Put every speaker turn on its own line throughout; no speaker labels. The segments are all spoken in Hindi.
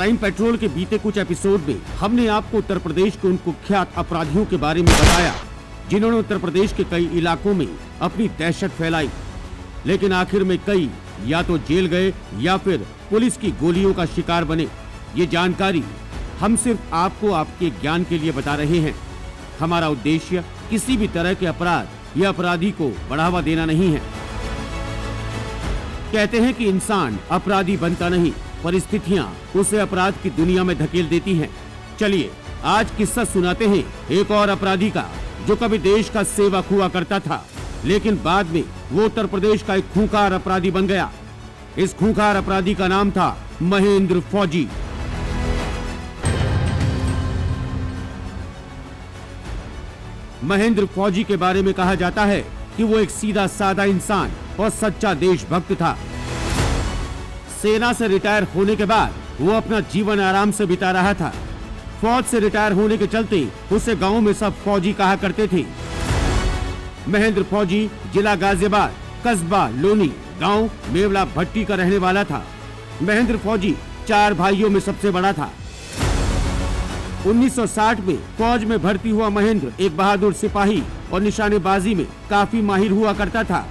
क्राइम पेट्रोल के बीते कुछ एपिसोड में हमने आपको उत्तर प्रदेश के उन कुख्यात अपराधियों के बारे में बताया जिन्होंने उत्तर प्रदेश के कई इलाकों में अपनी दहशत फैलाई, लेकिन आखिर में कई या तो जेल गए या फिर पुलिस की गोलियों का शिकार बने। ये जानकारी हम सिर्फ आपको आपके ज्ञान के लिए बता रहे हैं। हमारा उद्देश्य किसी भी तरह के अपराध या अपराधी को बढ़ावा देना नहीं है। कहते हैं कि इंसान अपराधी बनता नहीं, परिस्थितियां उसे अपराध की दुनिया में धकेल देती हैं। चलिए आज किस्सा सुनाते हैं एक और अपराधी का जो कभी देश का सेवक हुआ करता था, लेकिन बाद में वो उत्तर प्रदेश का एक खूंखार अपराधी बन गया। इस खूंखार अपराधी का नाम था महेंद्र फौजी। महेंद्र फौजी के बारे में कहा जाता है कि वो एक सीधा साधा इंसान और सच्चा देशभक्त था। सेना से रिटायर होने के बाद वो अपना जीवन आराम से बिता रहा था। फौज से रिटायर होने के चलते उसे गांव में सब फौजी कहा करते थे। महेंद्र फौजी जिला गाजियाबाद, कस्बा लोनी, गांव मेवला भट्टी का रहने वाला था। महेंद्र फौजी 4 भाइयों में सबसे बड़ा था। 1960 में फौज में भर्ती हुआ महेंद्र एक बहादुर सिपाही और निशानेबाजी में काफी माहिर हुआ करता था।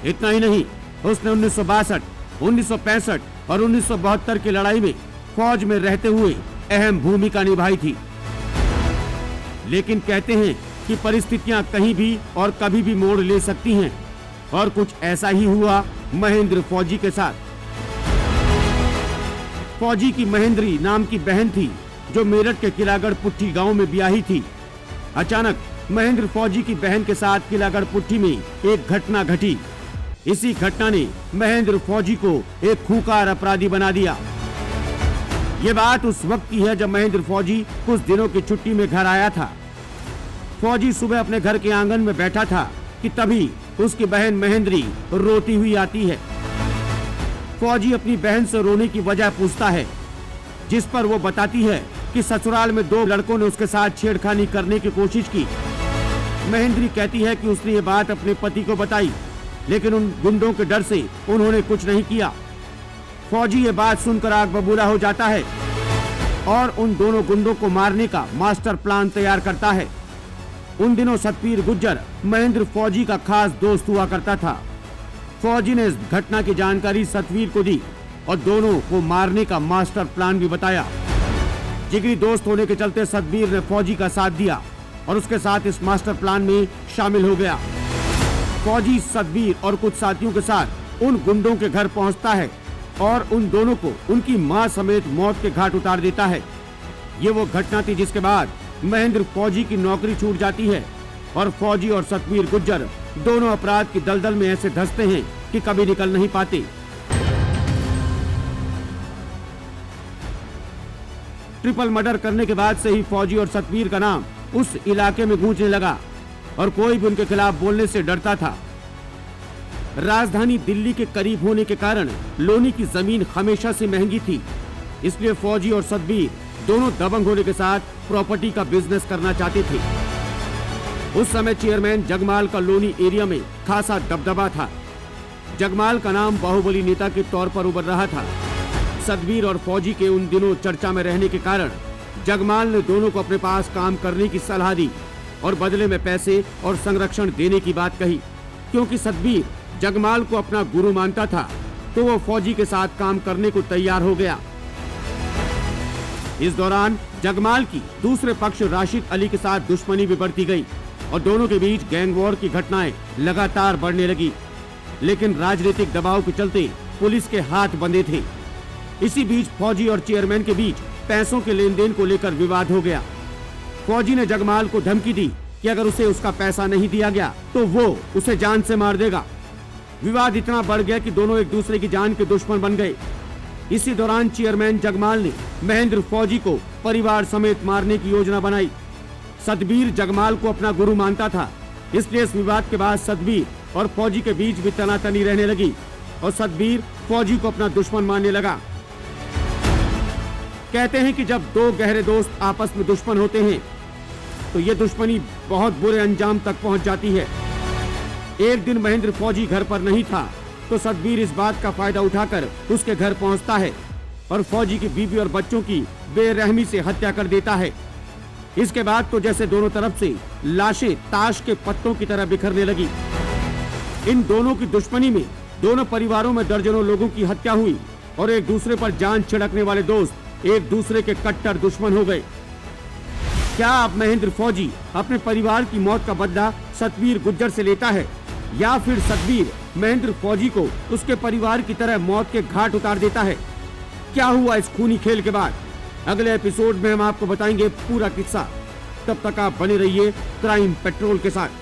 इतना ही नहीं, उसने 1962, 1965 और 1972 की लड़ाई में फौज में रहते हुए अहम भूमिका निभाई थी। लेकिन कहते हैं कि परिस्थितियां कहीं भी और कभी भी मोड़ ले सकती हैं, और कुछ ऐसा ही हुआ महेंद्र फौजी के साथ। फौजी की महेंद्री नाम की बहन थी जो मेरठ के किलागढ़ पुट्ठी गांव में ब्याही थी। अचानक महेंद्र फौजी की बहन के साथ किलागढ़ पुट्ठी में एक घटना घटी। इसी घटना ने महेंद्र फौजी को एक खूंखार अपराधी बना दिया। ये बात उस वक्त की है जब महेंद्र फौजी कुछ दिनों की छुट्टी में घर आया था। फौजी सुबह अपने घर के आंगन में बैठा था कि तभी उसकी बहन महेंद्री रोती हुई आती है। फौजी अपनी बहन से रोने की वजह पूछता है, जिस पर वो बताती है कि ससुराल में 2 लड़कों ने उसके साथ छेड़खानी करने की कोशिश की। महेंद्री कहती है कि उसने ये बात अपने पति को बताई, लेकिन उन गुंडों के डर से उन्होंने कुछ नहीं किया। फौजी ये बात सुनकर आग बबूला हो जाता है और उन दोनों गुंडों को मारने का मास्टर प्लान तैयार करता है। उन दिनों सतवीर गुज्जर महेंद्र फौजी का खास दोस्त हुआ करता था। फौजी ने इस घटना की जानकारी सतवीर को दी और दोनों को मारने का मास्टर प्लान भी बताया। जिगरी दोस्त होने के चलते सतवीर ने फौजी का साथ दिया और उसके साथ इस मास्टर प्लान में शामिल हो गया। फौजी सतवीर और कुछ साथियों के साथ उन गुंडों के घर पहुंचता है और उन दोनों को उनकी मां समेत मौत के घाट उतार देता है। ये वो घटना थी जिसके बाद महेंद्र फौजी की नौकरी छूट जाती है और फौजी और सतवीर गुज्जर दोनों अपराध की दलदल में ऐसे धंसते हैं कि कभी निकल नहीं पाते। ट्रिपल मर्डर करने के बाद से ही फौजी और सतवीर का नाम उस इलाके में गूंजने लगा और कोई भी उनके खिलाफ बोलने से डरता था। राजधानी दिल्ली के करीब होने के कारण लोनी की जमीन हमेशा से महंगी थी, इसलिए फौजी और सतवीर दोनों दबंग होने के साथ प्रॉपर्टी का बिजनेस करना चाहते थे। उस समय चेयरमैन जगमाल का लोनी एरिया में खासा दबदबा था। जगमाल का नाम बाहुबली नेता के तौर पर उभर रहा था। सतवीर और फौजी के उन दिनों चर्चा में रहने के कारण जगमाल ने दोनों को अपने पास काम करने की सलाह दी और बदले में पैसे और संरक्षण देने की बात कही। क्योंकि सतवीर जगमाल को अपना गुरु मानता था, तो वो फौजी के साथ काम करने को तैयार हो गया। इस दौरान जगमाल की दूसरे पक्ष राशिद अली के साथ दुश्मनी भी बढ़ती गई और दोनों के बीच गैंग वॉर की घटनाएं लगातार बढ़ने लगी। लेकिन राजनीतिक दबाव के चलते पुलिस के हाथ बंधे थे। इसी बीच फौजी और चेयरमैन के बीच पैसों के लेन देन को लेकर विवाद हो गया। फौजी ने जगमाल को धमकी दी कि अगर उसे उसका पैसा नहीं दिया गया तो वो उसे जान से मार देगा। विवाद इतना बढ़ गया कि दोनों एक दूसरे की जान के दुश्मन बन गए। इसी दौरान चेयरमैन जगमाल ने महेंद्र फौजी को परिवार समेत मारने की योजना बनाई। सतवीर जगमाल को अपना गुरु मानता था, इसलिए इस विवाद के बाद सतवीर और फौजी के बीच भी तनातनी रहने लगी और सतवीर फौजी को अपना दुश्मन मानने लगा। कहते हैं कि जब 2 गहरे दोस्त आपस में दुश्मन होते हैं तो ये दुश्मनी बहुत बुरे अंजाम तक पहुंच जाती है। एक दिन महेंद्र फौजी घर पर नहीं था तो सतवीर इस बात का फायदा उठाकर उसके घर पहुंचता है और फौजी की बीवी और बच्चों की बेरहमी से हत्या कर देता है। इसके बाद तो जैसे दोनों तरफ से लाशें ताश के पत्तों की तरह बिखरने लगी। इन दोनों की दुश्मनी में दोनों परिवारों में दर्जनों लोगों की हत्या हुई और एक दूसरे पर जान छिड़कने वाले दोस्त एक दूसरे के कट्टर दुश्मन हो गए। क्या अब महेंद्र फौजी अपने परिवार की मौत का बदला सतवीर गुर्जर से लेता है या फिर सतवीर महेंद्र फौजी को उसके परिवार की तरह मौत के घाट उतार देता है? क्या हुआ इस खूनी खेल के बाद? अगले एपिसोड में हम आपको बताएंगे पूरा किस्सा। तब तक आप बने रहिए क्राइम पेट्रोल के साथ।